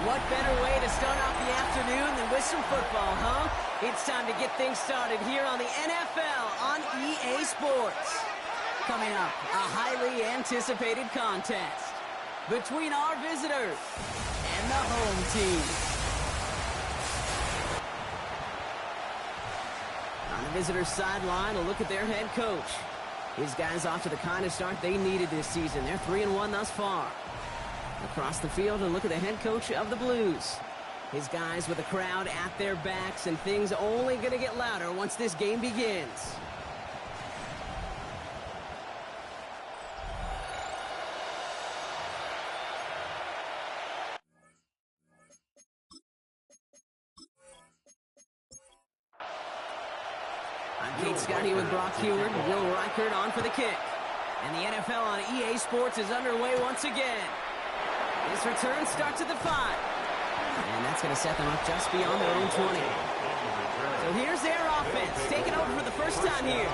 What better way to start off the afternoon than with some football, huh? It's time to get things started here on the NFL on EA Sports. Coming up, a highly anticipated contest between our visitors and the home team. On the visitors' sideline, a look at their head coach. His guys off to the kind of start they needed this season. They're 3-1 thus far. Across the field, and look at the head coach of the Blues. His guys with the crowd at their backs, and things only going to get louder once this game begins. I'm Kate Scott here with Brock Heward. Will Reichert on for the kick. And the NFL on EA Sports is underway once again. This return starts at the 5. And that's going to set them up just beyond their own 20. So here's their offense, taking over for the first time here.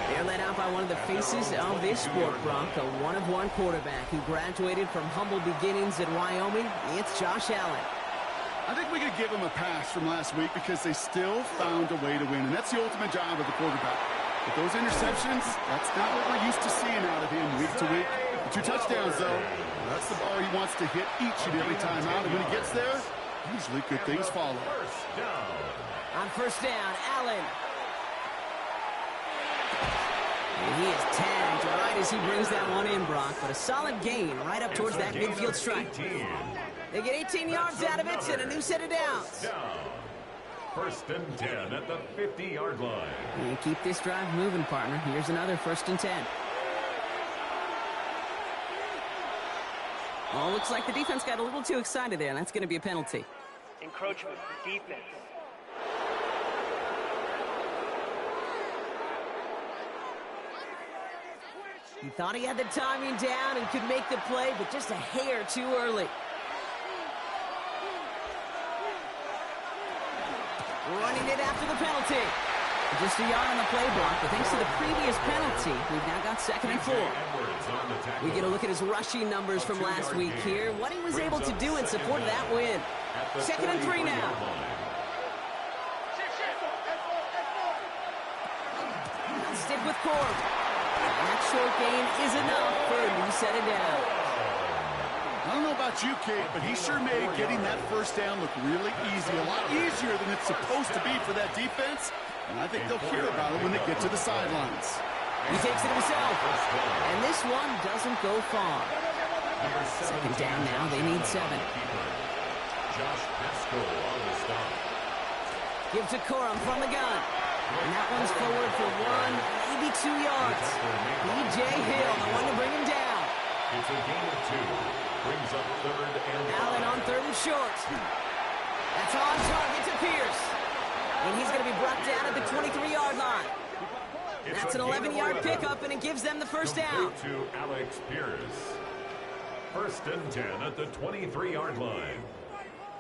They're led out by one of the faces of this sport, Brock, a one-of-one quarterback who graduated from humble beginnings in Wyoming. It's Josh Allen. I think we could give them a pass from last week because they still found a way to win, and that's the ultimate job of the quarterback. But those interceptions, that's not what we're used to seeing out of him week to week. The 2 touchdowns, though, that's the bar he wants to hit each and every time out. And when he gets there, usually good things follow. On first down, Allen. And he is tagged right as he brings that one in, Brock. But a solid gain right up towards that midfield stripe. They get 18 yards out of it and a new set of downs. First and 10 at the 50-yard line. And keep this drive moving, partner. Here's another first and 10. Oh, looks like the defense got a little too excited there, and that's going to be a penalty. Encroachment, defense. He thought he had the timing down and could make the play, but just a hair too early. Running it after the penalty. Just a yard on the play block, but thanks to the previous penalty, we've now got 2nd and 4. We get a look at his rushing numbers from last week here, what he was able to do in support of that win. 2nd and 3 now. Stick with Corb. That short gain is enough for a new set of downs. I don't know about you, Kate, but he sure made getting that first down look really easy. A lot easier than it's supposed to be for that defense. And I think they'll hear about it when they get to the sidelines. He takes it himself. And this one doesn't go far. 2nd down now. They need 7. Josh Pascal on the stop. Give to Corum from the gun. And that one's forward for 1, maybe 2 yards. B.J. Hill, the one to bring him down. It's a gain of 2. Brings up 3rd and Allen on 3rd and short. That's on target to Pierce. And he's going to be brought down at the 23-yard line. That's an 11-yard pickup, and it gives them the first down. To Alex Pierce. 1st and 10 at the 23-yard line.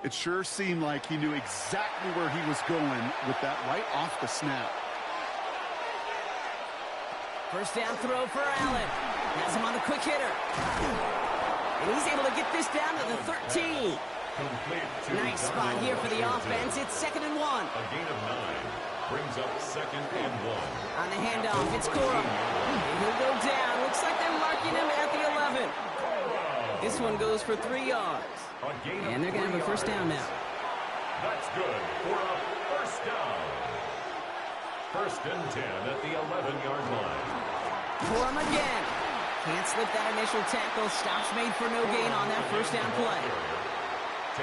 It sure seemed like he knew exactly where he was going with that right off the snap. First down throw for Allen. Has him on a quick hitter. And he's able to get this down to the 13. Nice spot here for the offense. It's 2nd and 1. A gain of 9. Brings up 2nd and 1. On the handoff, it's Corum. And he'll go down. Looks like they're marking him at the 11. This one goes for 3 yards. And they're going to have a first down now. That's good for a first down. 1st and 10 at the 11-yard line. Corum again. Can't slip that initial tackle. Stops made for no gain on that first down play.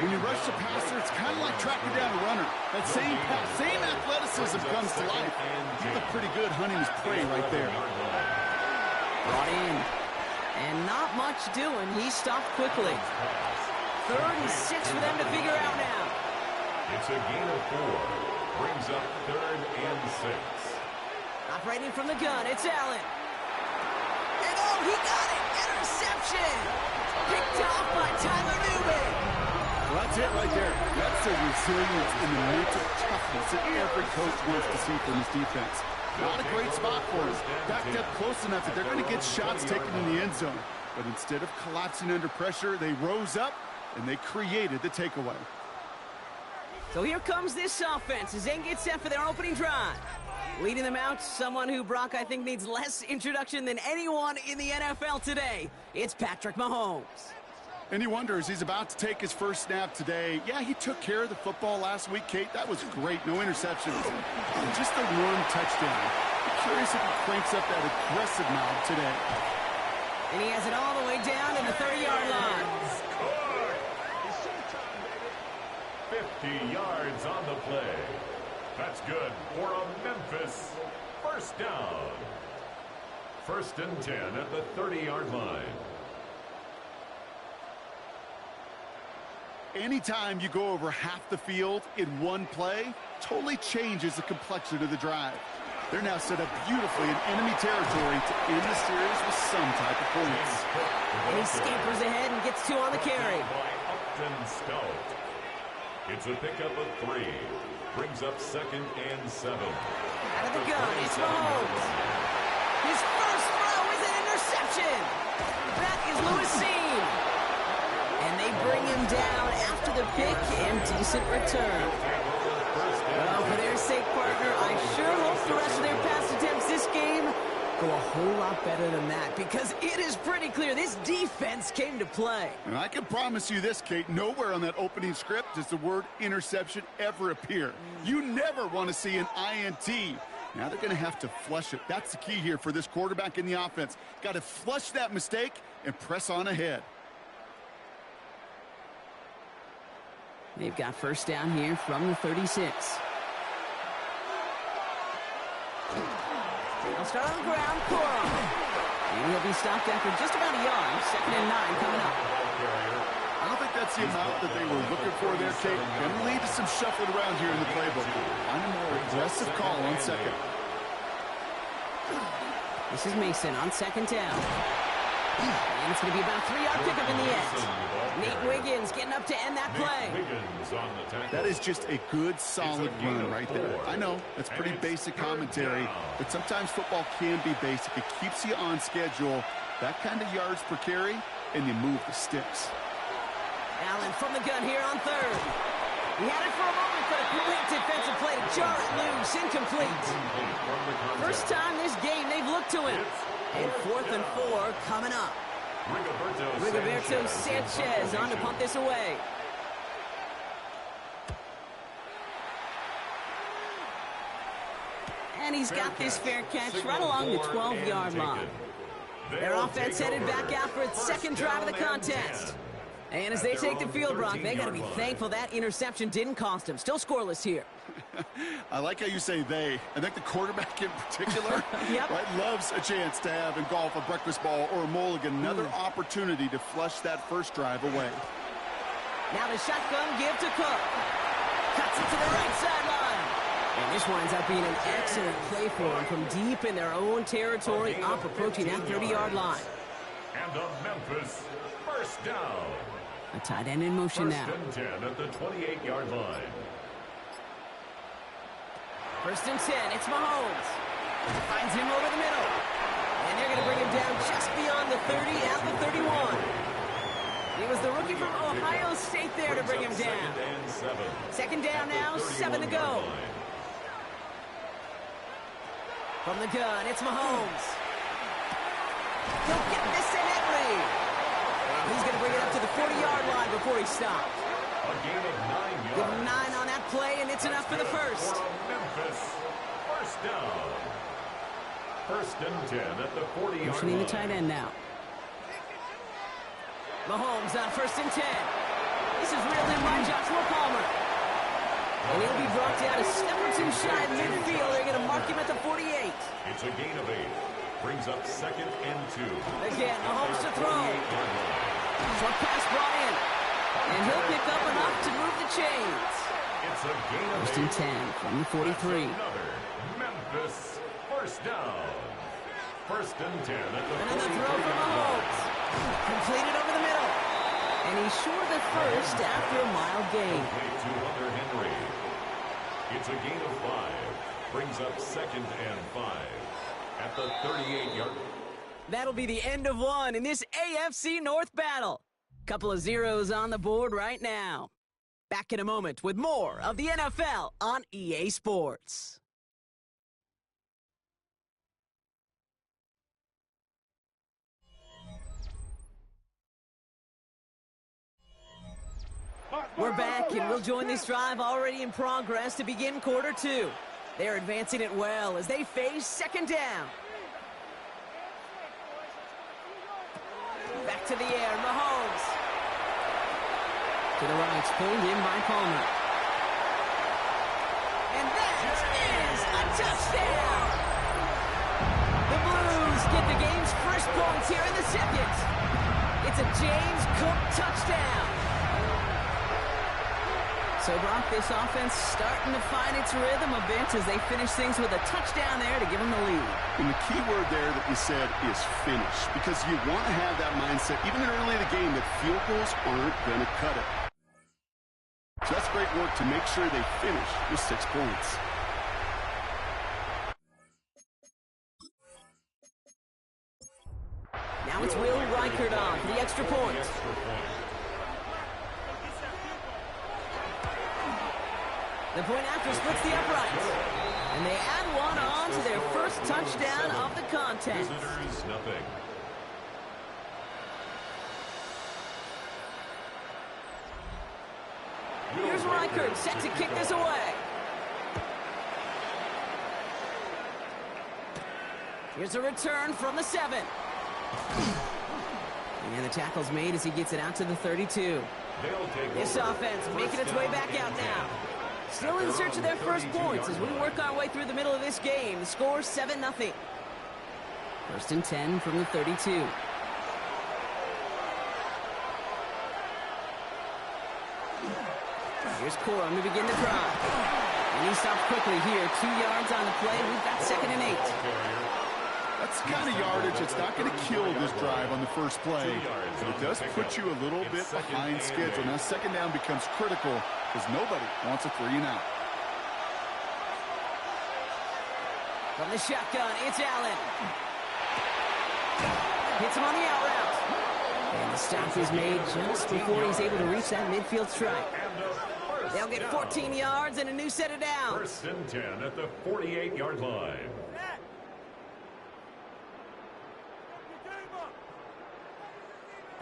When you rush the passer, it's kind of like tracking down a runner. That same athleticism comes to life. He looked pretty good hunting his prey right there. Brought in. And not much doing. He stopped quickly. 3rd and 6 for them to figure out now. It's a gain of 4. Brings up 3rd and 6. Operating from the gun, it's Allen. And oh, he got it! Interception! Picked off by Tyler Newman. Well, that's it right there. That's the resilience and the mental toughness that every coach wants to see from his defense. Not a great spot for him. Backed up close enough that they're going to get shots taken in the end zone. But instead of collapsing under pressure, they rose up and they created the takeaway. So here comes this offense as they get set for their opening drive. Leading them out, someone who Brock I think needs less introduction than anyone in the NFL today. It's Patrick Mahomes. And he wonders, he's about to take his first snap today. Yeah, he took care of the football last week, Kate. That was great. No interceptions. And just the one touchdown. I'm curious if he cranks up that aggressive knob today. And he has it all the way down to the 30-yard line. 50 yards on the play. That's good for a Memphis first down. 1st and 10 at the 30-yard line. Anytime you go over half the field in one play, totally changes the complexion of the drive. They're now set up beautifully in enemy territory to end the series with some type of points. And he scampers ahead and gets 2 on the carry. It's a pickup of 3. Brings up 2nd and 7. Out of the gun, it's Mahomes. His first throw is an interception. That is Lewisine. And they bring him down after the pick and decent return. Well, for their sake, partner, I sure hope the rest of their pass attempts this game go a whole lot better than that, because it is pretty clear this defense came to play. And I can promise you this, Kate, nowhere on that opening script does the word interception ever appear. You never want to see an INT. Now they're going to have to flush it. That's the key here for this quarterback in the offense. Got to flush that mistake and press on ahead. They've got first down here from the 36. They'll start on the ground, Corum. And he'll be stopped after just about a yard. 2nd and 9 coming up. I don't think that's the amount that they were looking for there, Kate. Going to lead to some shuffling around here in the playbook. Find a more aggressive call on 2nd. This is Mason on 2nd down. And it's going to be about a 3-yard pickup in the end. Nate Wiggins getting up to end that play. That is just a good, solid run right there. I know, that's pretty basic commentary, but sometimes football can be basic. It keeps you on schedule, that kind of yards per carry, and you move the sticks. Allen from the gun here on 3rd. He had it for a moment, but a great defensive play to jar it loose, incomplete. First time this game they've looked to him. And 4th and 4 coming up. Rigoberto Sanchez on to punt this away. And he's got this fair catch right along the 12-yard line. Their offense headed back out for its 2nd drive of the contest. And as they take the field, Brock, they got to be thankful that interception didn't cost them. Still scoreless here. I like how you say they. I think the quarterback in particular Yep. right, loves a chance to have in golf a breakfast ball or a mulligan, another opportunity to flush that first drive away. Now the shotgun give to Cook. Cuts it to the right sideline. And this winds up being an excellent play for them from deep in their own territory, up approaching that 30-yard line. And a Memphis first down. A tight end in motion now. 1st and 10 at the 28-yard line. 1st and 10, it's Mahomes. Finds him over the middle. And they're going to bring him down just beyond the 30 at the 31. He was the rookie from Ohio State there to bring him down. 2nd down now, 7 to go. From the gun, it's Mahomes. He'll get this in Henry. And he's going to bring it up to the 40-yard line before he stopped. A gain of 9 yards. Give him 9 on that play, and it's enough for the first. For a Memphis first down. 1st and 10 at the 40-yard line. Motioning the tight end now. Mahomes on 1st and 10. This is reeled in by Joshua Palmer. And he'll be brought down a step or 2 shy of midfield. They're going to mark him at the 48. It's a gain of 8. Brings up 2nd and 2. Again, Mahomes to throw. Short pass brought in. And he'll pick up enough to move the chains. It's a gain of 1st and 10 from the 43. Another Memphis first down. 1st and 10 at the Another throw for Mahomes. Completed over the middle. And he's short of the first after a mild gain. To Hunter Henry. It's a gain of 5. Brings up 2nd and 5 at the 38-yard. That'll be the end of one in this AFC North battle. Couple of zeros on the board right now. Back in a moment with more of the NFL on EA Sports. We're back, and we'll join this drive already in progress to begin quarter two. They're advancing it well as they face second down. Back to the air, Mahomes. To the right, pulled in by Palmer. And that is a touchdown! The Blues get the game's first points here in the second. It's a James Cook touchdown. So, Brock, this offense starting to find its rhythm a bit as they finish things with a touchdown there to give them the lead. And the key word there that you said is finish, because you want to have that mindset, even early in the game, that field goals aren't going to cut it. So that's great work to make sure they finish with 6 points. Now it's Will Reichert on for the extra point. The point after splits the uprights. And they add one on to their first touchdown of the contest. Visitors, nothing. Here's Reichert set to kick this away. Here's a return from the 7. And the tackle's made as he gets it out to the 32. This offense making its way back out now. Still in search of their first points as we work our way through the middle of this game. The score 7-0. First and 10 from the 32. Here's Corum to begin the drive. And he stops quickly here. 2 yards on the play. We've got 2nd and 8. That's the kind of yardage that's not going to kill this drive on the first play. But it does put you a little bit behind schedule. Now, second down becomes critical because nobody wants a 3-and-out. From the shotgun, it's Allen. Hits him on the out route. And the stop is made just before he's able to reach that midfield strike. They'll get 14 yards and a new set of downs. First and 10 at the 48-yard line.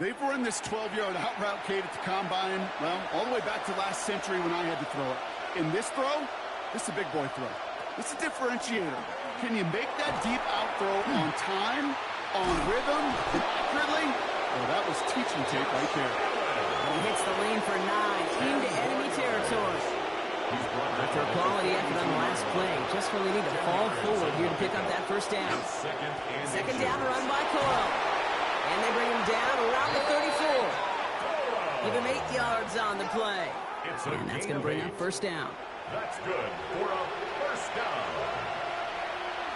They've run this 12-yard out route, Kate, at the combine, well, all the way back to last century when I had to throw it. In this throw, this is a big boy throw. This is a differentiator. Can you make that deep out throw on time, on rhythm, and accurately? Well, that was teaching tape right there. He hits the lane for 9 into enemy territory. After a quality effort on the last play, just really need to fall forward here to pick up that first down. Second down run by Coyle. And they bring him down around the 34. Give him 8 yards on the play. And that's going to bring up first down. That's good for a first down.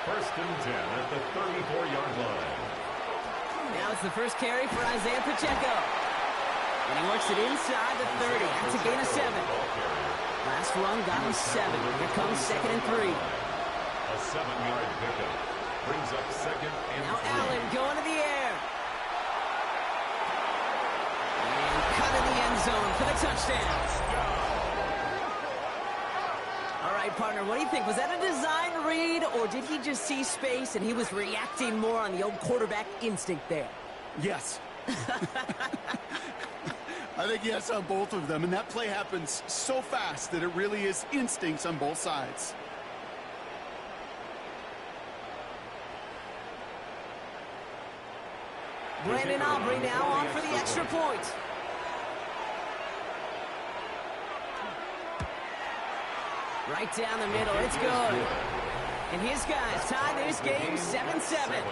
First and 10 at the 34-yard line. Now it's the first carry for Isaiah Pacheco. And he works it inside the 30. That's a gain of 7. Last run got him 7. Here comes 2nd and 3. A 7-yard pickup brings up 2nd and 3. Now Allen going to the air. And cut in the end zone for the touchdown. All right, partner, what do you think? Was that a design read, or did he just see space and he was reacting more on the old quarterback instinct there? Yes. I think yes on both of them, and that play happens so fast that it really is instincts on both sides. Brandon Aubrey now on for the extra point. Right down the middle, it's good. And his guys tie this game 7-7.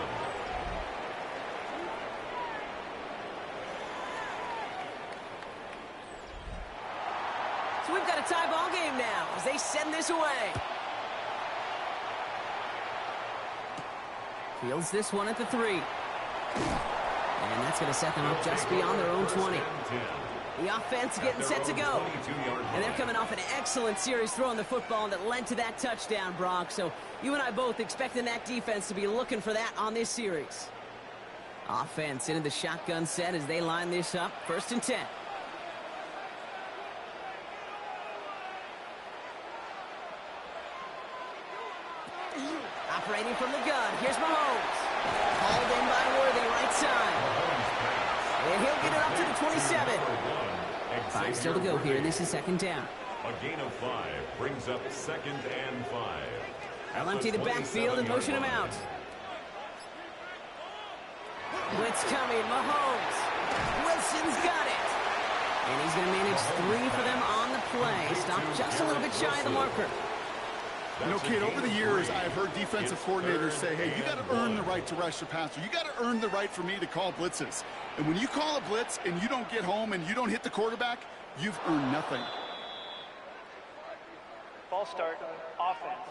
So we've got a tie ball game now as they send this away. Fields this one at the 3. And that's going to set them up just beyond their own 20. The offense getting set to go. And they're coming off an excellent series throwing the football that led to that touchdown, Brock. So you and I both expecting that defense to be looking for that on this series. Offense into the shotgun set as they line this up. 1st and 10. Operating from the gun. Here's Mahomes. Hauled in by Worthy, right side. And he'll get it up to the 27. 5 still to go here. This is 2nd down. A gain of 5 brings up 2nd and 5. They'll empty the backfield and motion him out. Blitz coming. Mahomes. Wilson's got it. And he's going to manage 3 for them on the play. Stopped just a little bit shy of the marker. You know, Kate, over the years, I've heard defensive coordinators say, hey, you got to earn the right to rush the passer. You got to earn the right for me to call blitzes. And when you call a blitz and you don't get home and you don't hit the quarterback, you've earned nothing. Ball start, offense.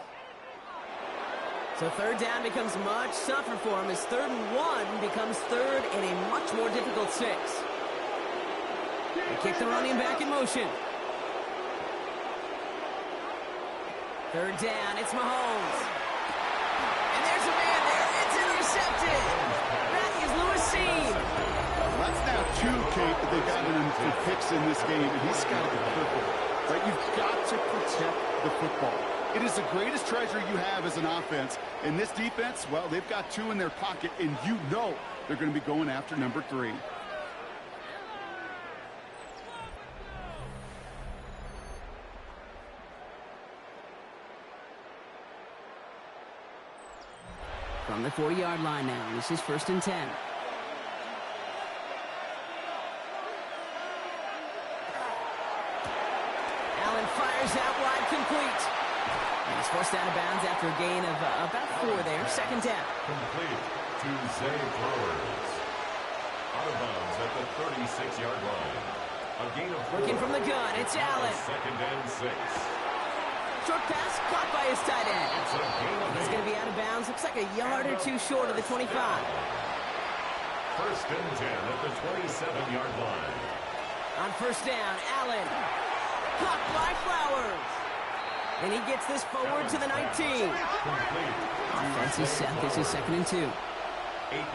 So 3rd down becomes much tougher for him as 3rd and 1 becomes 3rd and a much more difficult 6. They kick the running back in motion. 3rd down, it's Mahomes. And there's a man there. It's intercepted. That is Lewis Seen. Well, that's now 2, Kate, that they've gotten him for picks in this game, and he's got to be careful. Right? You've got to protect the football. It is the greatest treasure you have as an offense. And this defense, well, they've got 2 in their pocket, and you know they're going to be going after number 3. From the 4-yard line now. This is 1st and 10. Allen fires out wide, complete. And he's forced out of bounds after a gain of about 4 there. 2nd down. Complete to Zay Flowers. Out of bounds at the 36-yard line. A gain of 4. Working from the gun. It's Allen. 2nd and 6. Short pass caught by his tight end. It's a gain of He's 8. going to be out of bounds. Looks like a yard or 2 short of the 25. 1st and 10 at the 27-yard line. On 1st down, Allen. Caught by Flowers. And he gets this forward to the 19. Complete. Offense is set. This is 2nd and 2. 8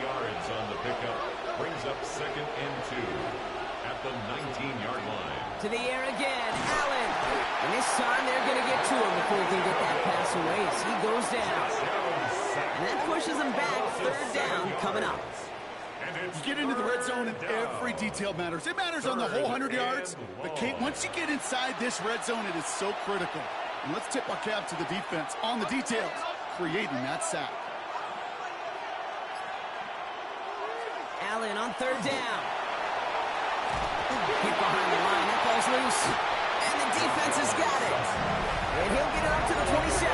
yards on the pickup. Brings up 2nd and 2 at the 19-yard line. To the air again, Allen. And this time they're going to get to him before he can get that pass away as he goes down. And that pushes him back. 3rd down coming up. You get into the red zone and every detail matters. It matters on the whole 100 yards. But, Kate, once you get inside this red zone, it is so critical. And let's tip our cap to the defense on the details, creating that sack. Allen on 3rd down. Hit behind the line. That ball's loose. And the defense has got it. And he'll get it up to the 27.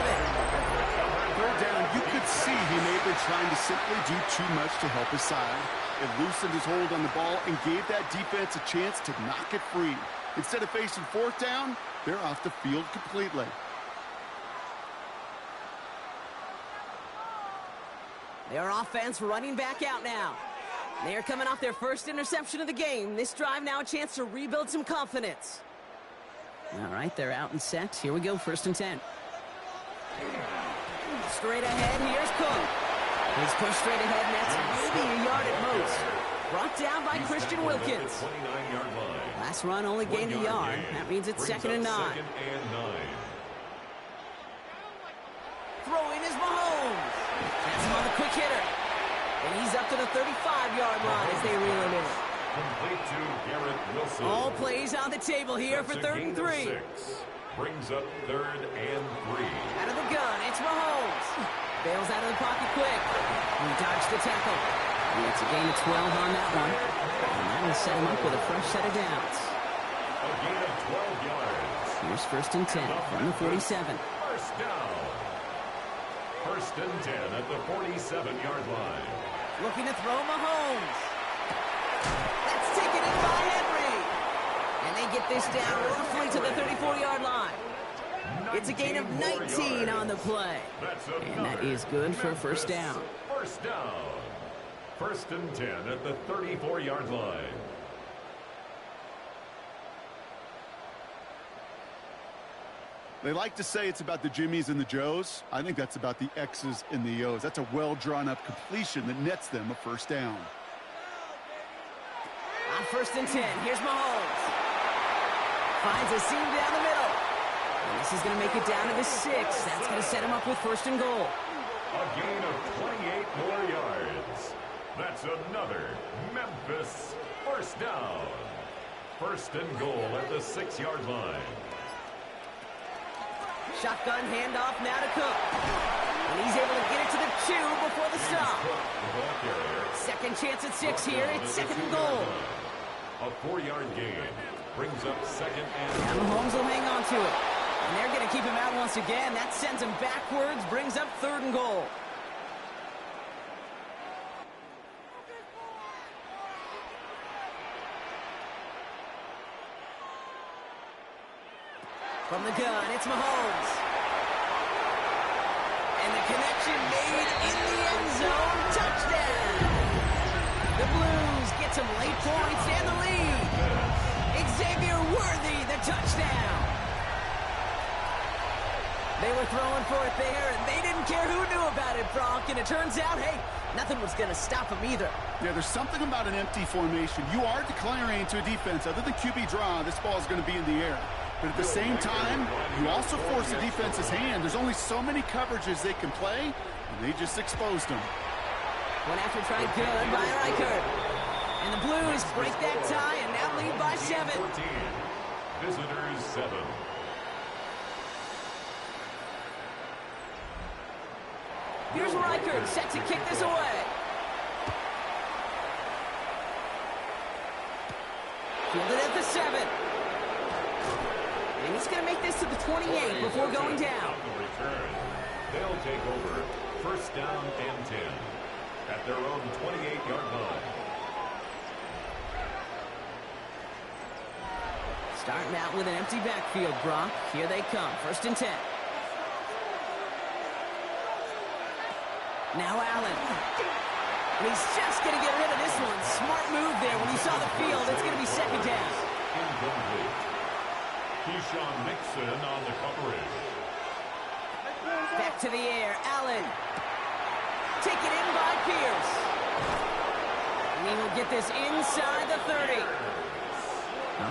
3rd down, you could see he may have been trying to simply do too much to help his side. It loosened his hold on the ball and gave that defense a chance to knock it free. Instead of facing 4th down, they're off the field completely. Their offense running back out now. They are coming off their 1st interception of the game. This drive now a chance to rebuild some confidence. All right, they're out and set. Here we go, 1st and 10. Straight ahead, here's Cook. He's pushed straight ahead, and that's maybe a yard at most. Brought down by Christian Wilkins. 29-yard line. Last run only gained a yard. That means it's 2nd and 9. 2nd and 9. Throwing is Mahomes. That's him on the quick hitter. And he's up to the 35-yard line as they reel him in. Complete to Garrett Wilson. All plays on the table here for 3rd and 3. Brings up 3rd and 3. Out of the gun, it's Mahomes. Bails out of the pocket quick. He dodged the tackle. And it's a gain of 12 on that one. And that will set him up with a fresh set of downs. A gain of 12 yards. Here's 1st and 10 from the 47. 1st down. 1st and 10 at the 47-yard line. Looking to throw Mahomes. That's taken in by Henry. And they get this down roughly to the 34-yard line. It's a gain of 19 on the play. And that is good for 1st down. 1st down. 1st and 10 at the 34-yard line. They like to say it's about the Jimmies and the Joes. I think that's about the X's and the O's. That's a well-drawn-up completion that nets them a 1st down. first and 10. Here's Mahomes. Finds a seam down the middle. And this is going to make it down to the 6. That's going to set him up with first and goal. A gain of 28 more yards. That's another Memphis first down. First and goal at the 6-yard line. Shotgun handoff now to Cook. And he's able to get it to the 2 before the stop. Second chance at 6 here. It's second and goal. A 4-yard gain brings up second and now Mahomes will hang on to it. And they're going to keep him out once again. That sends him backwards, brings up third and goal. From the gun, it's Mahomes. And the connection made in the end zone. Touchdown! The Blues get some late points and the lead. Xavier Worthy, the touchdown. They were throwing for it there, and they didn't care who knew about it, Bronk. And it turns out, hey, nothing was going to stop them either. Yeah, there's something about an empty formation. You are declaring to a defense, other than QB draw, this ball is going to be in the air. But at the same time, you also force the defense's hand. There's only so many coverages they can play, and they just exposed them. One after try good by Reichert. And the Blues break that tie and now lead by 7. 14. Visitors 7. Here's Reichert set to kick this away. Fielded at the 7. And he's going to make this to the 28 before going down. They'll take over first down and 10 at their own 28-yard line. Starting out with an empty backfield, Brock. Here they come. First and 10. Now Allen. And he's just going to get rid of this one. Smart move there. When you saw the field, it's going to be second down. Incomplete. Keyshawn Nixon on the coverage. Back to the air. Allen. Taken in by Pierce. And he will get this inside the 30.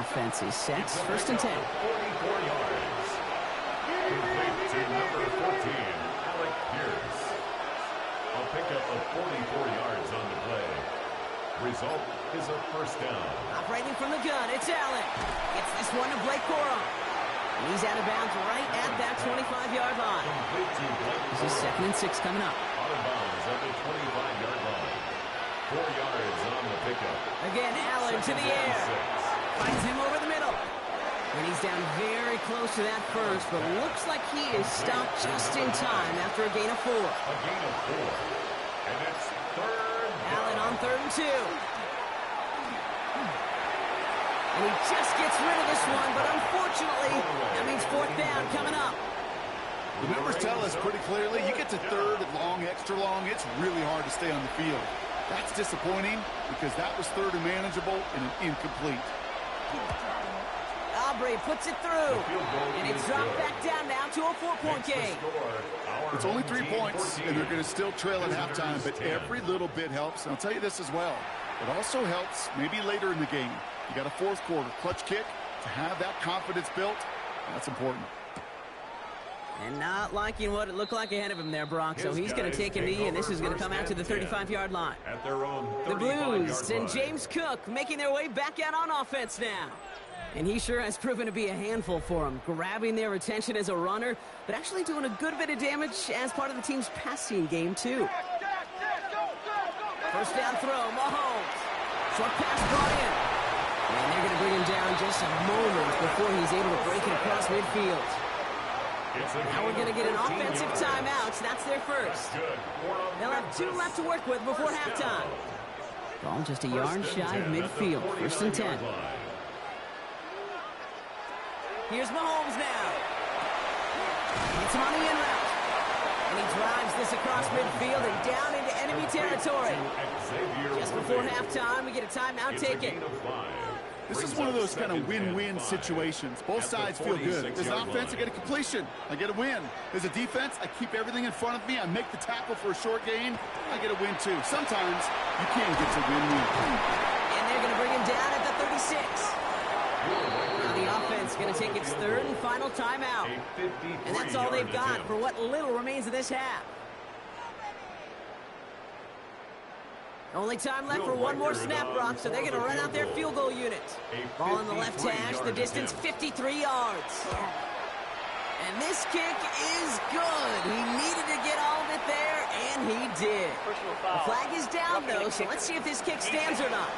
Offense is set. First and 10. 44 yards. Complete to number 14, Alec Pierce. A pickup of 44 yards on the play. Result is a first down. Operating from the gun, it's Allen. Gets this one to Blake Corum. And he's out of bounds right at that 25-yard line. This is second and 6 coming up. Out of bounds at the 25-yard line. 4 yards on the pickup. Again, Allen to the air. Finds him over the middle. And he's down very close to that first, but looks like he is stopped just in time after a gain of 4. A gain of 4. And it's third down. Allen on 3rd and 2. And he just gets rid of this one, but unfortunately, that means 4th down coming up. The numbers tell us pretty clearly, you get to 3rd and long, extra long, it's really hard to stay on the field. That's disappointing because that was 3rd and manageable and an incomplete. Aubrey puts it through, and it's dropped back down now to a 4-point game. It's only 3 points, and they're going to still trail at halftime, but every little bit helps. And I'll tell you this as well. It also helps maybe later in the game. You got a 4th quarter clutch kick to have that confidence built. That's important. And not liking what it looked like ahead of him there, Brock. So he's going to take a knee, and this is going to come out to the 35-yard line. At their own the Blues and James Cook making their way back out on offense now. And he sure has proven to be a handful for them, grabbing their attention as a runner, but actually doing a good bit of damage as part of the team's passing game, too. First down throw, Mahomes. Short pass brought in. And they're going to bring him down just a moment before he's able to break it across midfield. Now we're going to get an offensive timeout. That's their first. They'll have 2 left to work with before halftime. Ball just a yard shy of midfield. First and 10. Here's Mahomes now. Gets him on the in route. And he drives this across midfield and down into enemy territory. Just before halftime, we get a timeout taken. This is one of those kind of win-win situations. Both sides feel good. As an offense, I get a completion. I get a win. As a defense, I keep everything in front of me. I make the tackle for a short gain. I get a win, too. Sometimes you can get to win-win. And they're going to bring him down at the 26. Now the offense going to take its third and final timeout. And that's all they've got for what little remains of this half. Only time left for one more snap, Brock, so they're going to run out their field goal unit. Ball in the left hash, the distance 53 yards. And this kick is good. He needed to get all of it there, and he did. The flag is down, though, so let's see if this kick stands or not.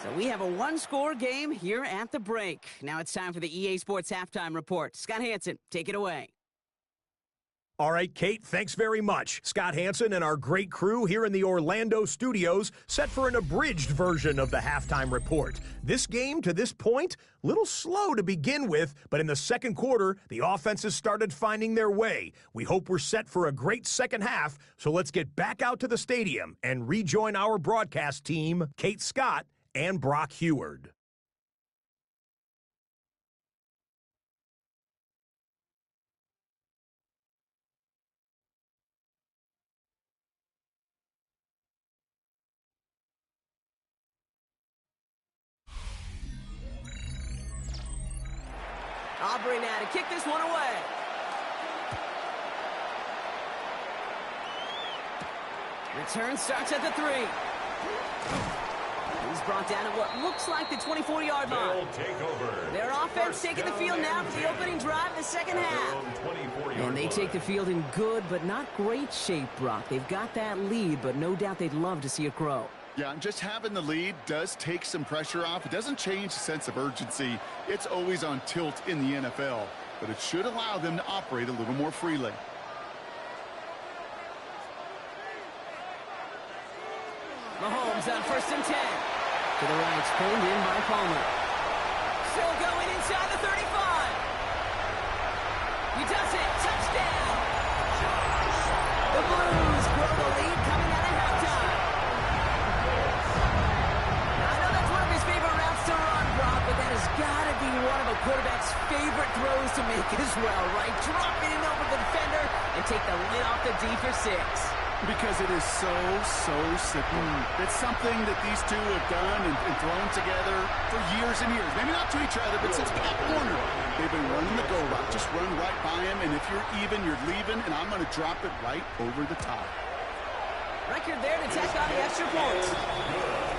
So we have a one-score game here at the break. Now it's time for the EA Sports Halftime Report. Scott Hansen, take it away. All right, Kate, thanks very much. Scott Hansen and our great crew here in the Orlando studios set for an abridged version of the halftime report. This game, to this point, a little slow to begin with, but in the second quarter, the offenses started finding their way. We hope we're set for a great second half, so let's get back out to the stadium and rejoin our broadcast team, Kate Scott and Brock Heward. Aubrey now to kick this one away. Return starts at the 3. He's brought down at what looks like the 24-yard line. Their offense taking the field now for the opening drive of the second half. And they take the field in good but not great shape, Brock. They've got that lead, but no doubt they'd love to see it grow. Yeah, and just having the lead does take some pressure off. It doesn't change the sense of urgency. It's always on tilt in the NFL, but it should allow them to operate a little more freely. Mahomes on 1st and 10. To the right, pulled in by Palmer. Still going inside the 35. He does it. Touchdown. The Blues grow the lead coming out of halftime. I know that's one of his favorite routes to run, Brock, but that has got to be one of a quarterback's favorite throws to make as well, right? Drop it in over the defender and take the lid off the D for 6. Because it is so simple. It's something that these two have done and thrown together for years and years. Maybe not to each other, but since Pat Warner, they've been running the go route. Just run right by him, and if you're even, you're leaving, and I'm going to drop it right over the top. Record there to tack on the extra point.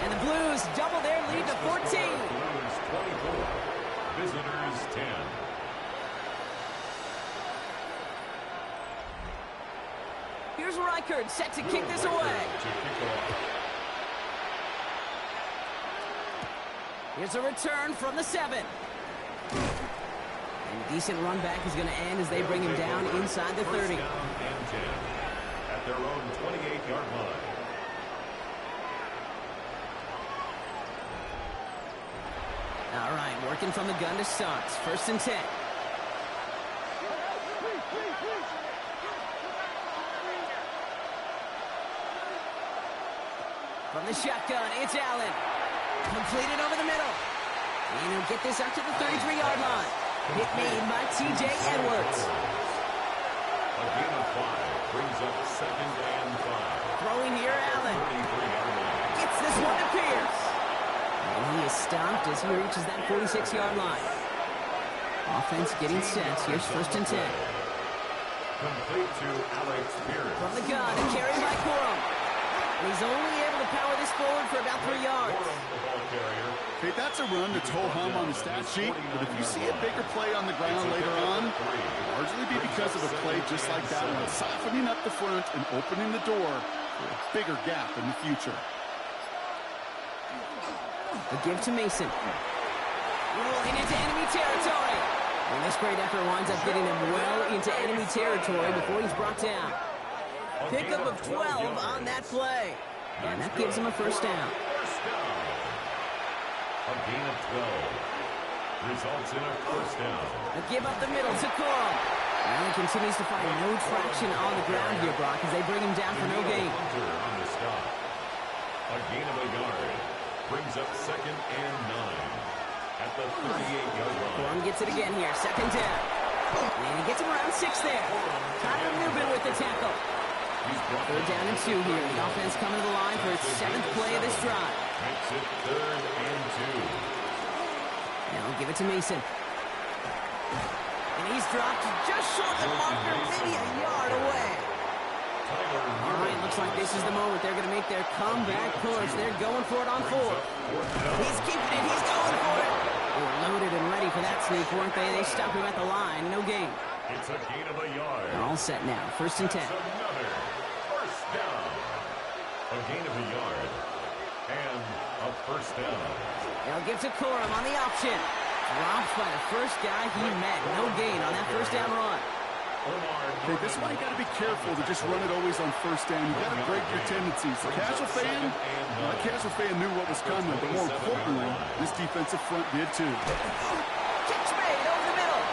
And the Blues double their lead to 14. Blues 24, visitors 10. Here's Reichard set to kick this away. Here's a return from the 7. And decent run back is going to end as they bring him down inside the 30. Down and 10 at their own 28-yard line. All right, working from the gun to start. 1st and 10. From the shotgun, it's Allen. Completed over the middle. And he'll get this up to the 33-yard line. Hit made by T.J. Edwards. A gain of 5 brings up 2nd and 5. Throwing here, Allen. 33-yard line. Gets this one to Pierce. And he is stopped as he reaches that 46-yard line. Offense getting set. Here's 1st and 10. Complete to Alex Pierce. From the gun, a carry by Corum. He's only able to power this forward for about 3 yards. Okay, that's a run that's ho-hum on the stat sheet, but if you see a bigger play on the ground later on, it'll largely be because of a play just like that one, softening up the front and opening the door for a bigger gap in the future. A give to Mason. Rolling into enemy territory. And this great effort winds up getting him well into enemy territory before he's brought down. Pickup of 12 on that play. And that gives him a 1st down. A gain of 12 results in a 1st down. A give up the middle to Corum. And he continues to find no traction on the ground here, Brock, as they bring him down for no gain. On the stop. A gain of a yard brings up 2nd and 9 at the 38-yard line. Corum gets it again here, 2nd down. And he gets him around 6 there. Tyler Newman with the tackle. Third down and 2 here. The offense coming to the line for its 7th play of this drive. Makes it 3rd and 2. Now give it to Mason. And he's dropped just short of the marker, maybe a yard away. All right, looks like this is the moment. They're going to make their comeback push. They're going for it on 4th. He's keeping it. He's going for it. They were loaded and ready for that sneak, weren't they? They stopped him at the line. No gain. It's a gain of a yard. They're all set now. 1st and 10. Another first down. A gain of a yard. And a first down. They'll give to Corum on the option. Dropped by the first guy he met. No gain on that first down run. Okay, this is why you got to be careful to just run it always on first down. You got to break your tendencies. The casual fan knew what was coming, but more importantly, this defensive front did too. Catch made over the middle.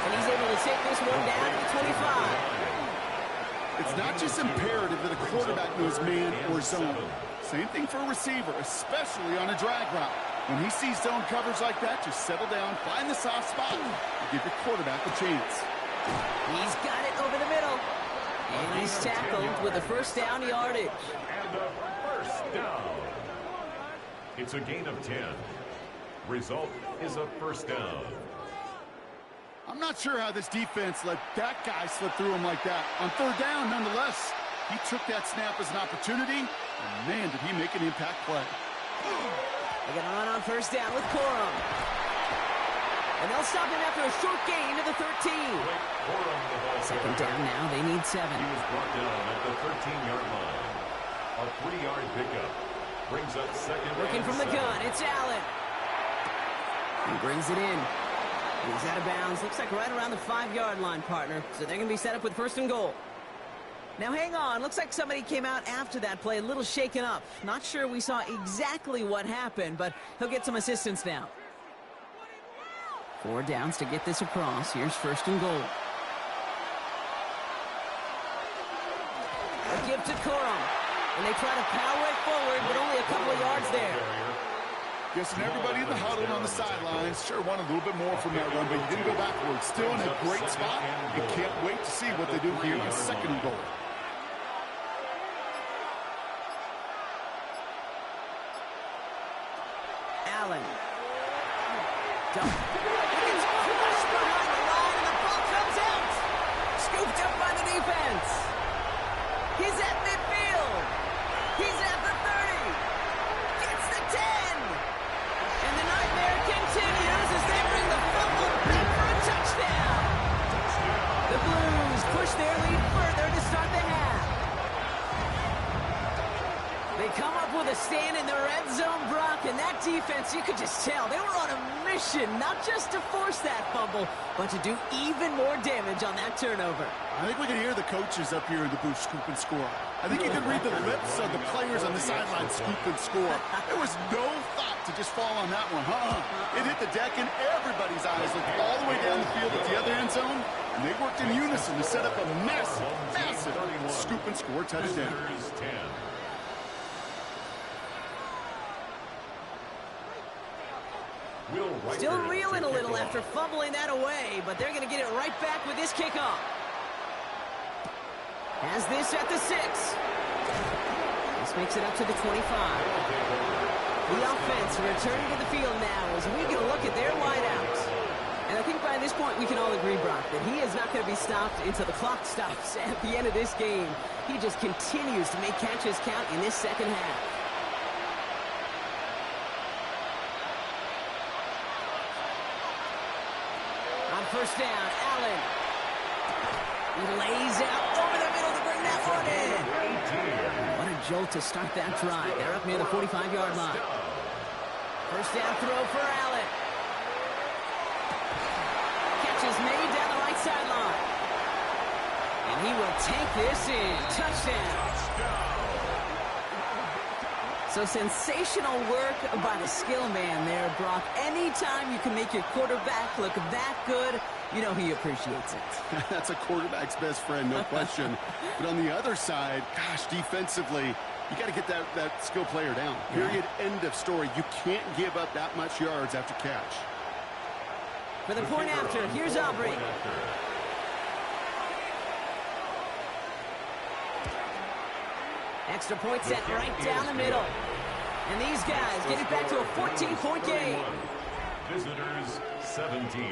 And he's able to take this one down to the 25. It's not just imperative that a quarterback knows man or zone. Same thing for a receiver, especially on a drag route. When he sees zone coverage like that, just settle down, find the soft spot, and give your quarterback a chance. He's got it over the middle. And he's tackled with a first down yardage. And a first down. It's a gain of 10. Result is a first down. I'm not sure how this defense let that guy slip through him like that. On 3rd down, nonetheless, he took that snap as an opportunity, and man, did he make an impact play. They're going to run on first down with Corum. And they'll stop him after a short gain to the 13. 2nd down now. They need 7. He was brought down at the 13-yard line. A 3-yard pickup brings up 2nd. Looking from the gun. It's Allen. He brings it in. He's out of bounds. Looks like right around the 5-yard line, partner. So they're going to be set up with 1st and goal. Now, hang on. Looks like somebody came out after that play a little shaken up. Not sure we saw exactly what happened, but he'll get some assistance now. 4 downs to get this across. Here's 1st and goal. A give to Corum. And they try to power it forward, but only a couple of yards there. Guessing everybody in the huddle on the sidelines sure wanted a little bit more from that run, but he didn't go backwards. Still in a great spot, and can't wait to see what they do here on 2nd and goal. Allen. Dump. It's crushed behind the line, and the ball comes out. Scooped up by the defense. He's at midfield. He's at the 30. Gets the 10. And the nightmare continues as they bring the fumble back for a touchdown. The Blues push their lead further to start the half. They come up with a stand in the red zone, Brock, and that defense, you could just tell, they were on a mission, not just to force that fumble, but to do even more damage on that turnover. I think we can hear the coaches up here in the booth scoop and score. I think you can read the lips of the players on the sideline scoop and score. There was no thought to just fall on that one, It hit the deck, and everybody's eyes looked all the way down the field at the other end zone, and they worked in unison to set up a massive, massive scoop and score touchdown. Still reeling a little after fumbling that away, but they're going to get it right back with this kickoff. Has this at the 6. This makes it up to the 25. The offense returning to the field now as we get a look at their wideouts. And I think by this point we can all agree, Brock, that he is not going to be stopped until the clock stops at the end of this game. He just continues to make catches count in this second half. On first down, Allen. He lays out over the middle to bring that one in. What a jolt to start that drive. They're up near the 45-yard line. First down throw for Allen. Catch is made down the right sideline. And he will take this in. Touchdown. So sensational work by the skill man there, Brock. Anytime you can make your quarterback look that good, you know he appreciates it. That's a quarterback's best friend, no question. But on the other side, gosh, defensively, you got to get that skill player down. Period, end of story. You can't give up that much yards after catch. For the point after, here's Aubrey. Extra point sent right down the middle. And these guys get it back to a 14-point game. Visitors 17.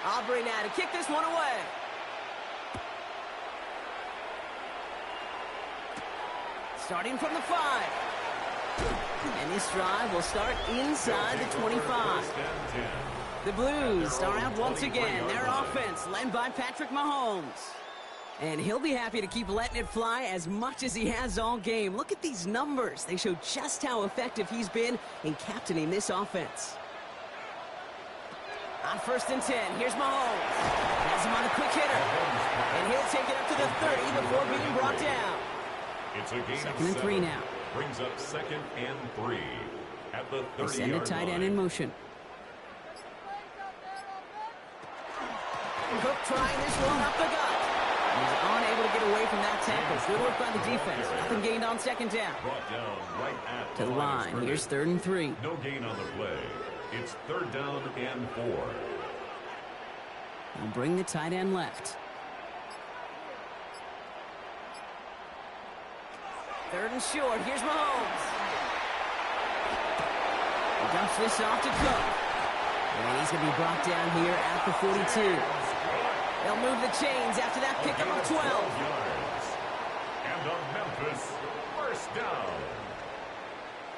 Aubrey now to kick this one away. Starting from the 5. And this drive will start inside the 25. The Blues start out once again. Their offense led by Patrick Mahomes. And he'll be happy to keep letting it fly as much as he has all game. Look at these numbers. They show just how effective he's been in captaining this offense. On 1st and 10, here's Mahomes. Has him on a quick hitter. And he'll take it up to the 30 before being brought down. It's a gain Second and 3 now. Brings up 2nd and 3 at the 30-yard line. Send a tight end in motion. Cook trying this one up the gut. He's unable to get away from that tackle. Good work by the defense. Nothing gained on 2nd down. Brought down right at To the line. Here's 3rd and 3. No gain on the play. It's 3rd down and 4. They'll bring the tight end left. 3rd and short. Here's Mahomes. He dumps this off to Cook. And he's going to be brought down here at the 42. They'll move the chains after that pickup of 12. Yards. And a Memphis 1st down.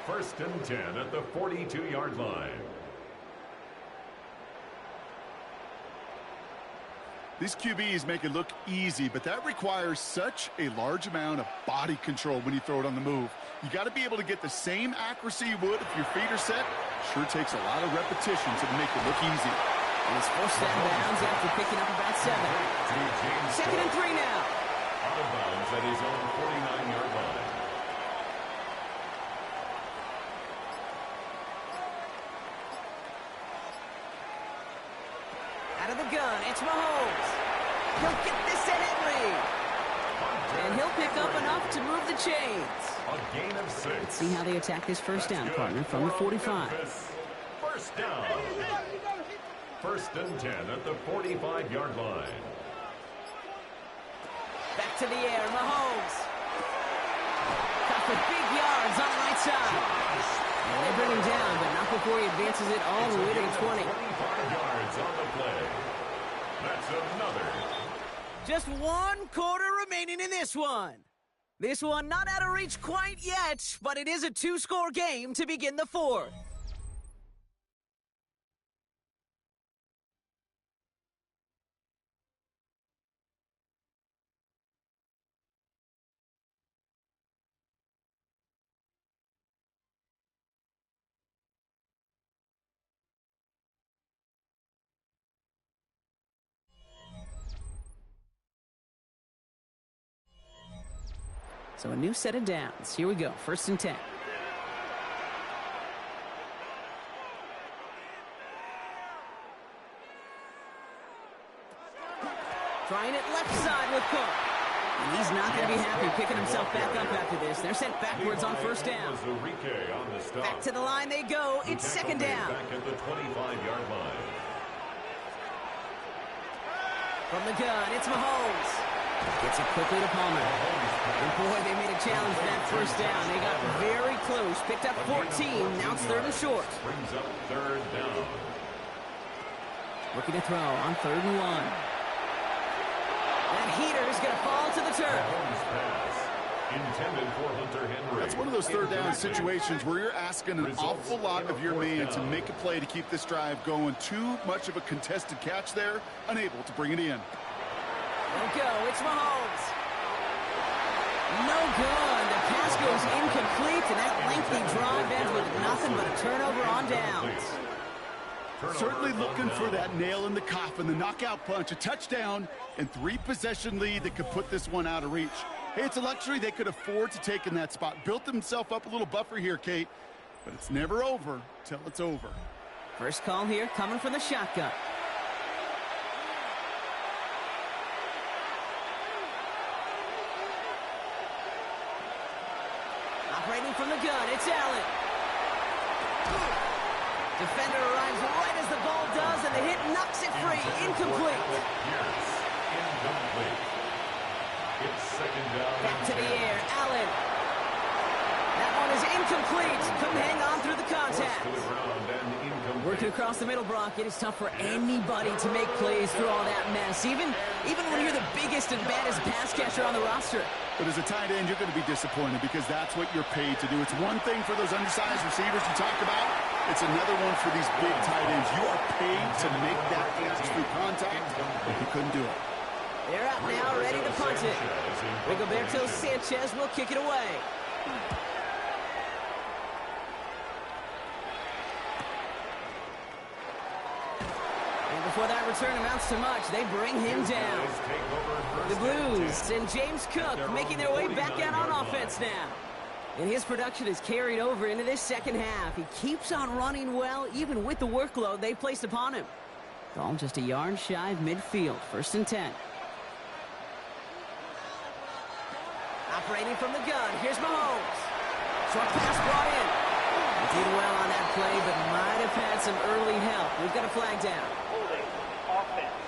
1st and 10 at the 42-yard line. These QBs make it look easy, but that requires such a large amount of body control when you throw it on the move. You got to be able to get the same accuracy you would if your feet are set. Sure takes a lot of repetitions to make it look easy. And he's forced out of bounds after picking up about 7. 2nd and 3 now. Out of bounds at his own 49-yard line. Out of the gun, it's Mahomes. He'll get this at Henry. And he'll pick up enough to move the chains. A gain of 6. Let's see how they attack this 1st down, partner, from the 45. 1st down. 1st and 10 at the 45-yard line. Back to the air, Mahomes. Got for big yards on the right side. And they bring him down, but not before he advances it all the way to the 20. 25 yards on the play. That's another. Just 1 quarter remaining in this one. This one not out of reach quite yet, but it is a 2-score game to begin the 4th. So a new set of downs. Here we go. 1st and 10. Trying it left side with Cook. And he's not going to be happy picking himself back up after this. They're sent backwards on 1st down. Back to the line they go. It's 2nd down. Back at the 25-yard line. From the gun, it's Mahomes. Gets it quickly to Palmer. And boy, they made a challenge for that 1st down. They got very close. Picked up 14. Now it's 3rd and short. Brings up 3rd down. Looking to throw on 3rd and 1. That heater is going to fall to the turf. Pass intended for Hunter Henry. That's one of those 3rd down situations where you're asking an awful lot of your man to make a play to keep this drive going. Too much of a contested catch there, unable to bring it in. They'll go. It's Mahomes. No good. The pass goes incomplete, and that lengthy drive ends with nothing but a turnover on downs. Certainly looking for that nail in the coffin, the knockout punch, a touchdown, and 3-possession lead that could put this one out of reach. Hey, it's a luxury they could afford to take in that spot. Built themselves up a little buffer here, Kate, but it's never over till it's over. First call here coming from the shotgun. Operating from the gun, it's Allen. Defender arrives right as the ball does, and the hit knocks it free. Incomplete. Incomplete. It's second down. Back to the air. Allen. That one is incomplete. Couldn't hang on through the contact. To the ground and incomplete. Working across the middle, Brock. It is tough for anybody to make plays through all that mess, even when you're the biggest and baddest pass catcher on the roster. But as a tight end, you're going to be disappointed because that's what you're paid to do. It's one thing for those undersized receivers you talked about. It's another one for these big tight ends. You are paid to make that catch through contact, but you couldn't do it. They're out now, ready to punt it. Rigoberto Sanchez will kick it away. And before that return amounts to much, they bring him down. The Blues and James Cook making their way back out on offense now. And his production is carried over into this second half. He keeps on running well, even with the workload they placed upon him. Ball just a yard shy of midfield. 1st and 10. Operating from the gun. Here's Mahomes. Short pass brought in. He did well on that play, but might have had some early help. We've got a flag down. Holding. Offense.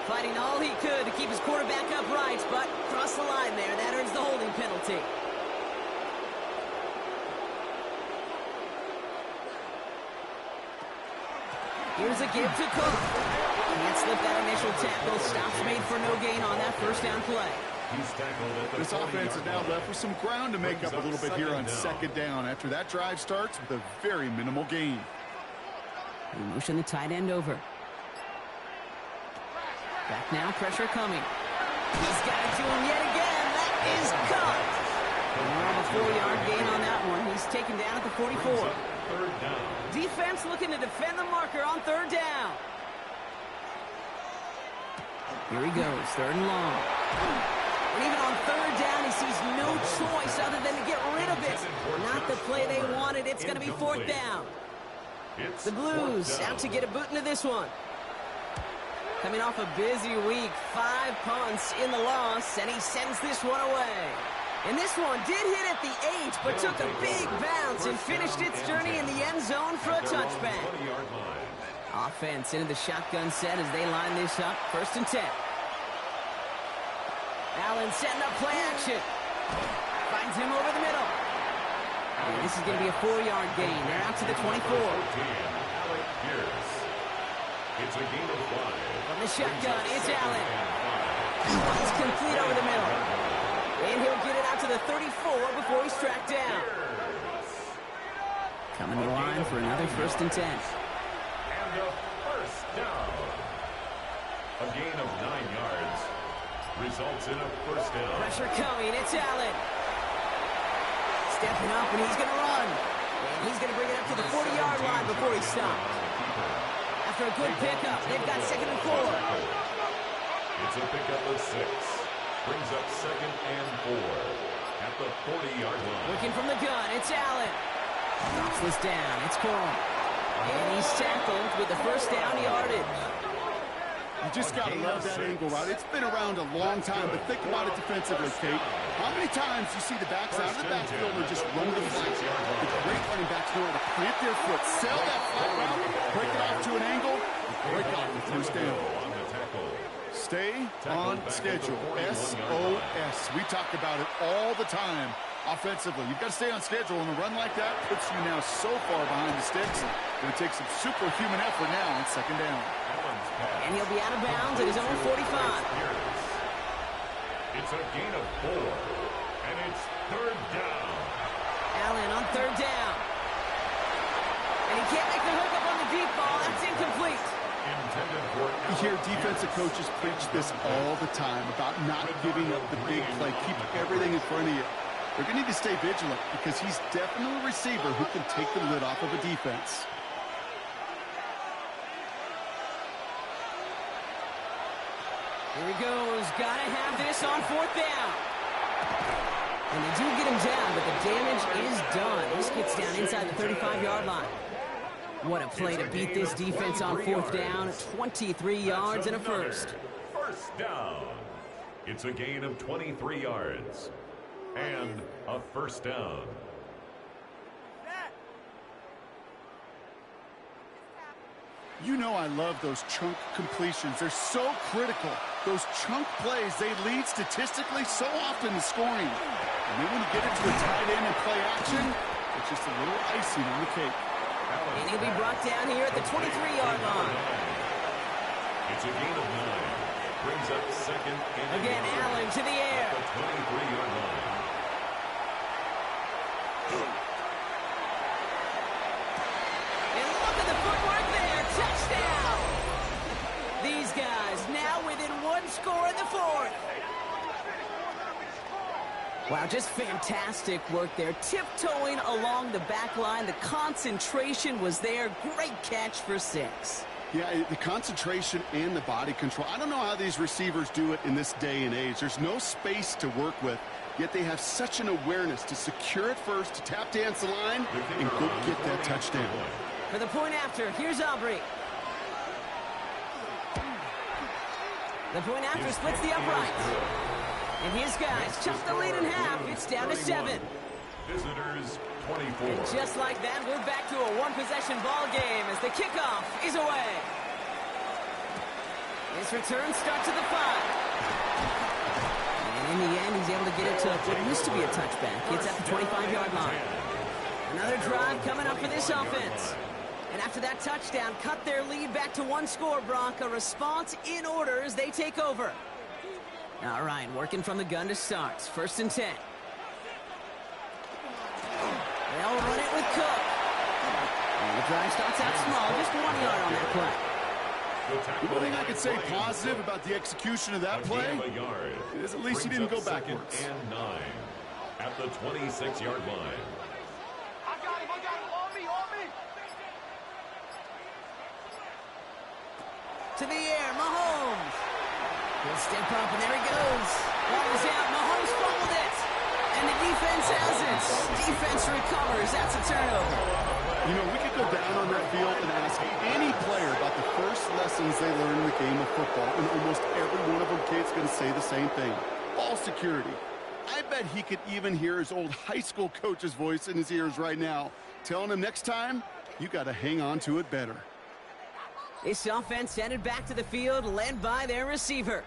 Fighting all he could to keep his quarterback upright, but crossed the line there. That earns the holding penalty. Here's a give to Cook. Can't slip that initial tackle. Stops made for no gain on that first down play. This offense is now left with some ground to make up a little bit here on second down after that drive starts with a very minimal gain. We motion the tight end over. Back now, pressure coming. He's got it to him yet again. That is cut. More of a 4-yard gain on that one. He's taken down at the 44. Third down. Defense looking to defend the marker on 3rd down. Here he goes, 3rd and long. And even on 3rd down, he sees no choice other than to get rid of it. Not the play they wanted. It's going to be 4th down. The Blues out to get a boot into this one. Coming off a busy week, 5 punts in the loss, and he sends this one away. And this one did hit at the 8, but took a big bounce and finished its journey in the end zone for a touchback. Offense into the shotgun set as they line this up. 1st and 10. Allen setting up play action. Finds him over the middle. And this is going to be a 4-yard gain. They're out to the 24. It's a gain of 5. From the shotgun, it's Allen. It's complete over the middle. And he'll get it out to the 34 before he's tracked down. Coming to the line for another 1st and 10. And a first down. A gain of 9 yards results in a first down. Pressure coming, it's Allen. Stepping up, and he's going to run. And he's going to bring it up to the 40-yard line before he stops. After a good pickup, they've got 2nd and 4. It's a pickup of 6. Brings up 2nd and 4 at the 40-yard line. Looking from the gun, it's Allen. Drops this down, it's Corum. And he's tackled with the first down yardage. You just got to love that angle route. It's been around a long time, but think about it defensively, Kate. How many times you see the backs out of the backfield or just run the flat? The great running backs know how to plant their foot, sail that flat route, break it off to an angle, break off the first down. Stay on schedule. SOS. We talk about it all the time offensively. You've got to stay on schedule, and a run like that puts you now so far behind the sticks. Going to take some superhuman effort now on 2nd down. And he'll be out of bounds at his own 45. It's a gain of 4, and it's 3rd down. Allen on 3rd down. And he can't make the hookup on the deep ball. That's incomplete. You hear defensive coaches preach this all the time about not giving up the big play. Keep everything in front of you. They're going to need to stay vigilant because he's definitely a receiver who can take the lid off of a defense. Here he goes. Got to have this on 4th down. And they do get him down, but the damage is done. This gets down inside the 35-yard line. What a play to beat this defense on 4th down. 23 yards and a first. First down. It's a gain of 23 yards. And a first down. You know I love those chunk completions. They're so critical. Those chunk plays, they lead statistically so often to scoring. And then when you get it to a tight end and play action, it's just a little icing on the cake. And he'll be brought down here at the 23-yard line. It's a gain of 9. Brings up second and Again, Allen to the air. at the 23-yard line. And look at the footwork there. Touchdown. These guys now within one score in the fourth. Wow, just fantastic work there. Tiptoeing along the back line. The concentration was there. Great catch for 6. Yeah, the concentration and the body control. I don't know how these receivers do it in this day and age. There's no space to work with, yet they have such an awareness to secure it first, to tap dance the line, and go get that touchdown. For the point after, here's Aubrey. The point after splits the uprights. And his guys chop the lead in half. It's down to 7. Visitors 24. And just like that, we're back to a one-possession ball game as the kickoff is away. This return starts at the 5. And in the end, he's able to get it to what used to be a touchback. It's at the 25-yard line. Another drive coming up for this offense. And after that touchdown, cut their lead back to 1 score, Brock. A response in order as they take over. All right, working from the gun to start. 1st and 10. They'll run it with Cook. And the drive starts out small, just 1 yard on that play. The one thing I could say positive about the execution of that play is at least he didn't go backwards. And 9 at the 26-yard line. I got him, on me. To the air, Mahomes. He'll step up, and there he goes. Ball is out, Mahomes fumbled it. And the defense has it. Defense recovers, that's a turnover. You know, we could go down on that field and ask any player about the first lessons they learned in the game of football, and almost every one of them kids going to say the same thing. Ball security. I bet he could even hear his old high school coach's voice in his ears right now, telling him next time, you got to hang on to it better. This offense headed back to the field, led by their receiver.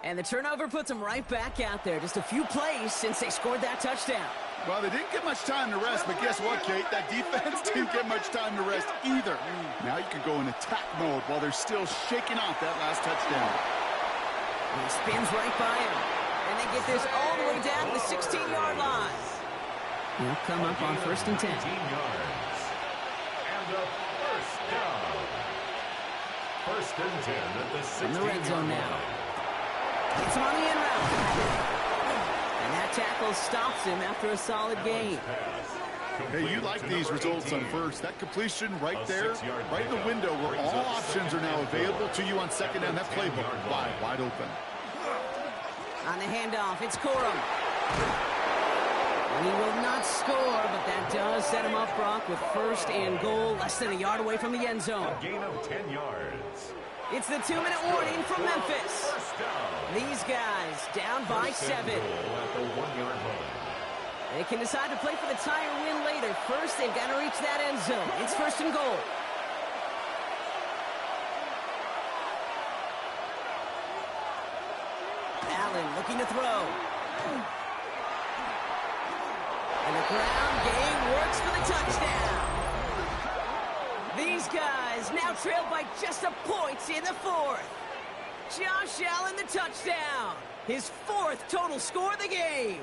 And the turnover puts them right back out there. Just a few plays since they scored that touchdown. Well, they didn't get much time to rest, but guess what, Kate? That defense didn't get much time to rest either. Now you can go in attack mode while they're still shaking off that last touchdown. And he spins right by him. And they get this all the way down to the 16-yard line. He'll come up on 1st and 10. 18 yards. And a first down. 1st and 10 at the 16-yard line. In the red zone now. Gets him on the end route. And that tackle stops him after a solid gain. Hey, you like these results on first. That completion right there, right in the window where all options are now available to you on 2nd down. That playbook wide open. On the handoff, it's Corum. And he will not score, but that does set him up, Brock, with 1st and goal, less than a yard away from the end zone. A gain of 10 yards. It's the 2-minute warning from Memphis. These guys down by 7. At the 1-yard line. They can decide to play for the tie or win later. First, they've got to reach that end zone. It's 1st and goal. Allen looking to throw. And the ground game works for the touchdown. These guys now trailed by just a point in the 4th. Josh Allen, the touchdown. His 4th total score of the game.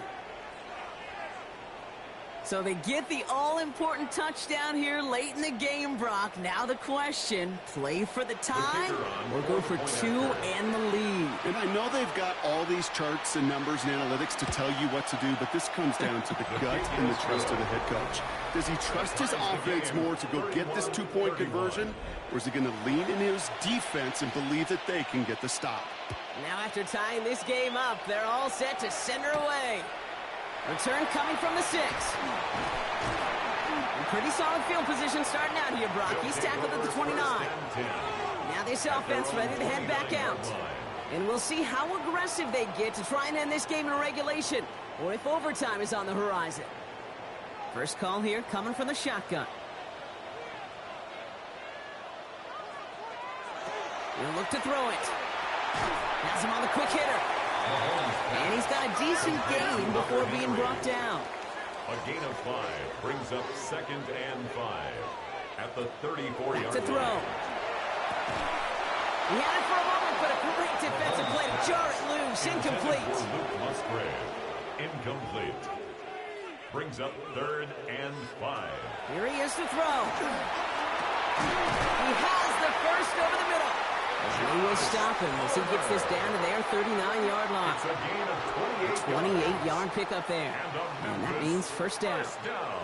So they get the all-important touchdown here late in the game, Brock. Now the question, play for the tie or go for 2 and the lead? And I know they've got all these charts and numbers and analytics to tell you what to do, but this comes down to the gut and the trust of the head coach. Does he trust his offense more to go get this 2-point conversion, or is he going to lean in his defense and believe that they can get the stop? Now after tying this game up, they're all set to send her away. Return coming from the 6. And pretty solid field position starting out here, Brock. He's tackled at the 29. Now this offense ready to head back out. And we'll see how aggressive they get to try and end this game in regulation, or if overtime is on the horizon. First call here coming from the shotgun. He'll look to throw it. Has him on the quick hitter. And he's got a decent gain before being brought down. A gain of 5 brings up 2nd and 5 at the 34-yard line. To throw. He had it for a moment, but a great defensive play to jar it loose. Incomplete. Luke Musgrave. Incomplete. Brings up 3rd and 5. Here he is to throw. He has the first over the middle. And he will stop him as he gets this down to their 39-yard line. It's a gain of 28-yard pickup there. And that means first down. First down.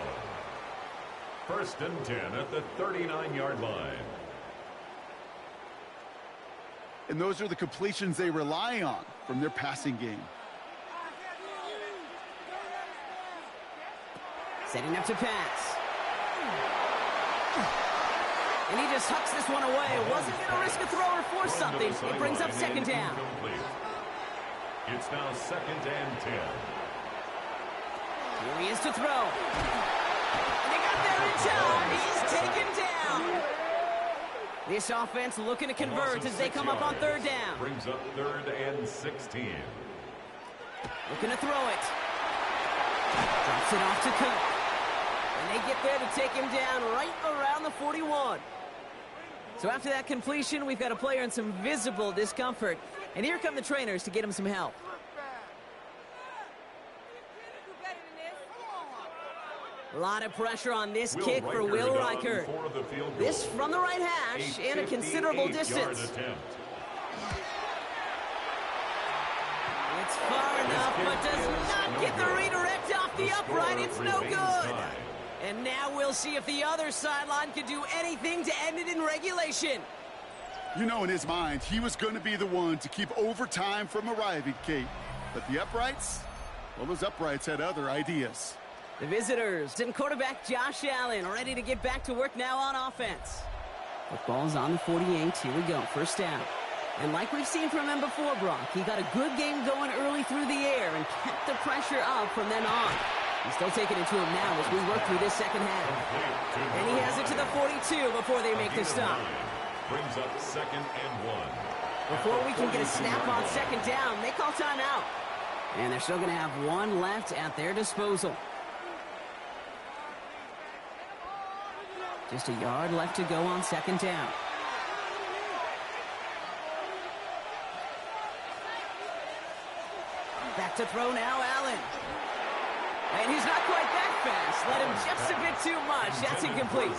1st and 10 at the 39-yard line. And those are the completions they rely on from their passing game. Setting up to pass. And he just hucks this one away. Wasn't going to risk a throw or force something. It brings up 2nd down. It's now 2nd and 10. Here he is to throw. And they got there in time. He's taken down. This offense looking to convert as they come up on 3rd down. Brings up 3rd and 16. Looking to throw it. Drops it off to Cook. And they get there to take him down right around the 41. So after that completion, we've got a player in some visible discomfort. And here come the trainers to get him some help. A lot of pressure on this kick for Will Reichert. This from the right hash and a considerable distance. It's far enough, but does not get the redirect off the upright. It's no good. And now we'll see if the other sideline can do anything to end it in regulation. You know, in his mind, he was going to be the one to keep overtime from arriving, Kate. But the uprights, well, those uprights had other ideas. The visitors and quarterback Josh Allen ready to get back to work now on offense. Football's on the 48. Here we go. First down. And like we've seen from him before, Brock, he got a good game going early through the air and kept the pressure up from then on. He's still taking it to him now as we work through this second half. And he has it to the 42 before they make the stop. Brings up 2nd and 1. Before we can get a snap on 2nd down, they call timeout. And they're still going to have one left at their disposal. Just a yard left to go on 2nd down. Back to throw now, Allen. And he's not quite that fast. Let him just a bit too much. That's incomplete.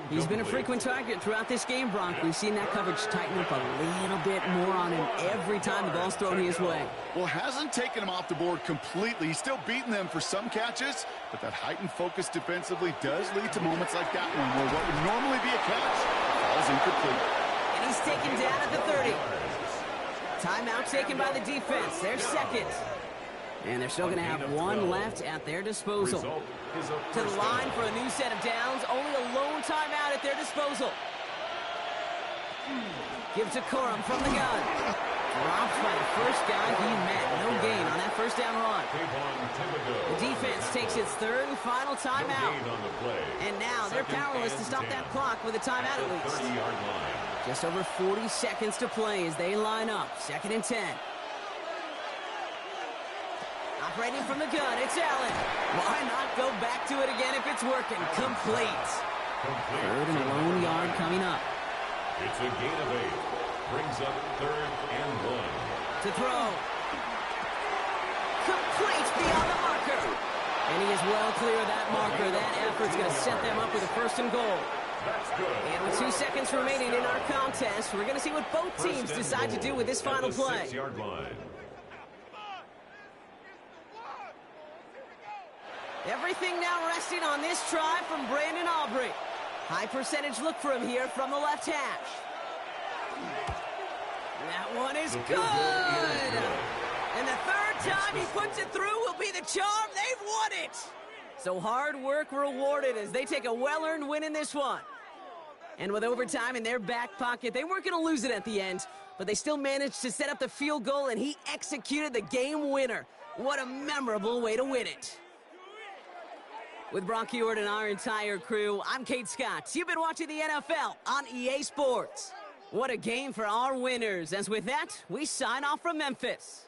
He's been a frequent target throughout this game, Brock. We've seen that coverage tighten up a little bit more on him every time the ball's thrown his way. Well, hasn't taken him off the board completely. He's still beating them for some catches, but that heightened focus defensively does lead to moments like that one where what would normally be a catch falls incomplete. And he's taken down at the 30. Timeout taken by the defense. Their 2nd. And they're still going to have one left at their disposal. To the line for a new set of downs. Only a lone timeout at their disposal. Give to Corum from the gun. Dropped by the first guy he met. No gain on that first down run. The defense takes its 3rd and final timeout. And now they're powerless to stop that clock with a timeout at least. Just over 40 seconds to play as they line up. 2nd and 10. Operating from the gun, it's Allen. Why not go back to it again if it's working? Complete. 3rd and a lone yard coming up. It's a gain of 8. Brings up 3rd and 1. To throw. Complete beyond the marker. And he is well clear of that marker. That effort's going to set them up with a 1st and goal. That's good. And with 2 seconds remaining in our contest, we're going to see what both teams decide to do with this final play. 6-yard line. Everything now resting on this try from Brandon Aubrey. High percentage look for him here from the left hash. That one is good. And the 3rd time he puts it through will be the charm. They've won it. So hard work rewarded as they take a well-earned win in this one. And with overtime in their back pocket, they weren't going to lose it at the end, but they still managed to set up the field goal, and he executed the game winner. What a memorable way to win it. With Brock Heward and our entire crew, I'm Kate Scott. You've been watching the NFL on EA Sports. What a game for our winners. As with that, we sign off from Memphis.